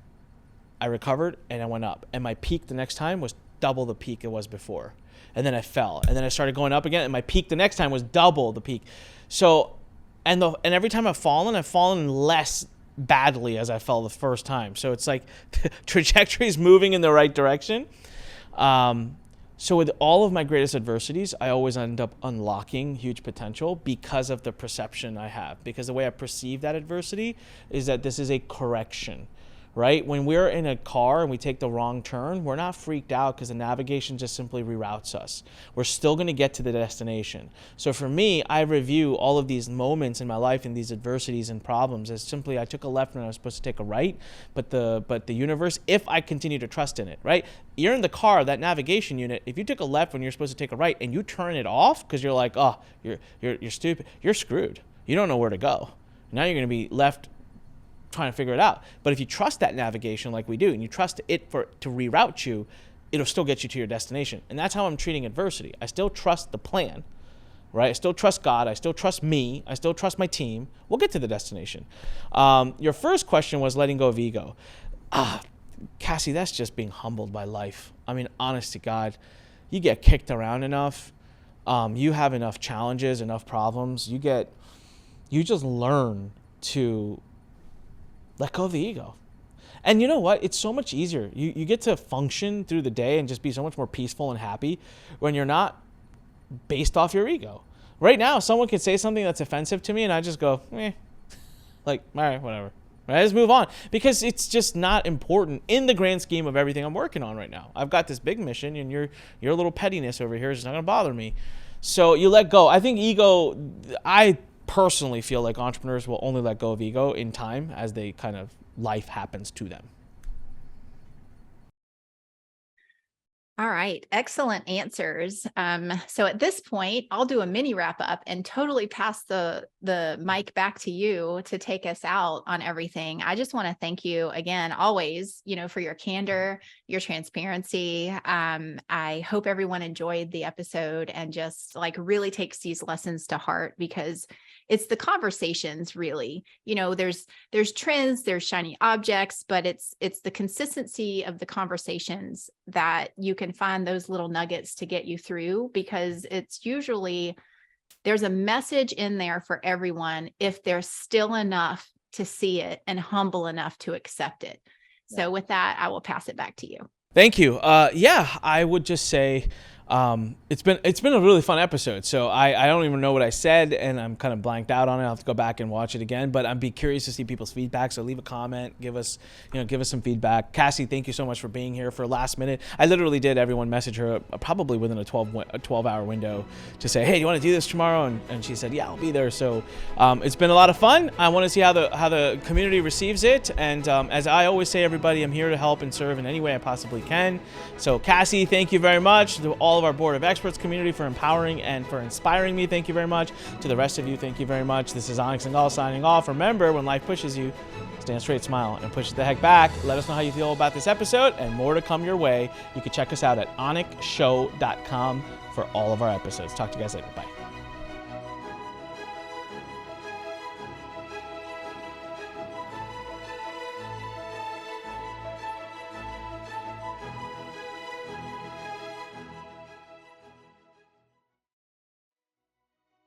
I recovered, and I went up. And my peak the next time was double the peak it was before. And then I fell. And then I started going up again, and my peak the next time was double the peak. So, and every time I've fallen less badly as I fell the first time. So it's like the trajectory is moving in the right direction. So with all of my greatest adversities, I always end up unlocking huge potential because of the perception I have. Because the way I perceive that adversity is that this is a correction. Right? When we're in a car and we take the wrong turn, we're not freaked out because the navigation just simply reroutes us. We're still going to get to the destination. So for me, I review all of these moments in my life and these adversities and problems as simply I took a left when I was supposed to take a right, but the universe, if I continue to trust in it, right? You're in the car, that navigation unit, if you took a left when you're supposed to take a right and you turn it off because you're like, you're stupid, you're screwed. You don't know where to go. Now you're going to be left trying to figure it out. But if you trust that navigation like we do, and you trust it to reroute you, it'll still get you to your destination. And that's how I'm treating adversity. I still trust the plan, right? I still trust God. I still trust me. I still trust my team. We'll get to the destination. Your first question was letting go of ego. Kaci, that's just being humbled by life. I mean, honest to God, you get kicked around enough. You have enough challenges, enough problems. You just learn to let go of the ego. And you know what? It's so much easier. You get to function through the day and just be so much more peaceful and happy when you're not based off your ego, right now, someone could say something that's offensive to me, and I just go, like, all right, whatever. I just move on because it's just not important in the grand scheme of everything I'm working on right now. I've got this big mission, and your little pettiness over here is not going to bother me. So you let go. I think ego, I personally feel like entrepreneurs will only let go of ego in time as they kind of life happens to them. All right. Excellent answers. So at this point, I'll do a mini wrap up and totally pass the mic back to you to take us out on everything. I just want to thank you again, always, for your candor, your transparency. I hope everyone enjoyed the episode and just like really takes these lessons to heart, because it's the conversations really, there's trends, there's shiny objects, but it's the consistency of the conversations that you can find those little nuggets to get you through, because it's usually there's a message in there for everyone if they're still enough to see it and humble enough to accept it. So with that, I will pass it back to you. Thank you. I would just say it's been a really fun episode. So I don't even know what I said, and I'm kind of blanked out on it. I'll have to go back and watch it again, but I'd be curious to see people's feedback. So leave a comment, give us some feedback. Cassie, thank you so much for being here for last minute. I literally did everyone message her probably within a 12-hour window to say, hey, do you want to do this tomorrow? And she said, yeah, I'll be there. So it's been a lot of fun. I want to see how the community receives it. And as I always say, everybody, I'm here to help and serve in any way I possibly can. So Cassie, thank you very much. To all of our Board of Experts community for empowering and for inspiring me, thank you very much. To the rest of you, thank you very much. This is Onyx and Gall signing off. Remember, when life pushes you, stand straight, smile, and push it the heck back. Let us know how you feel about this episode, and more to come your way. You can check us out at onyxshow.com for all of our episodes. Talk to you guys later. Bye.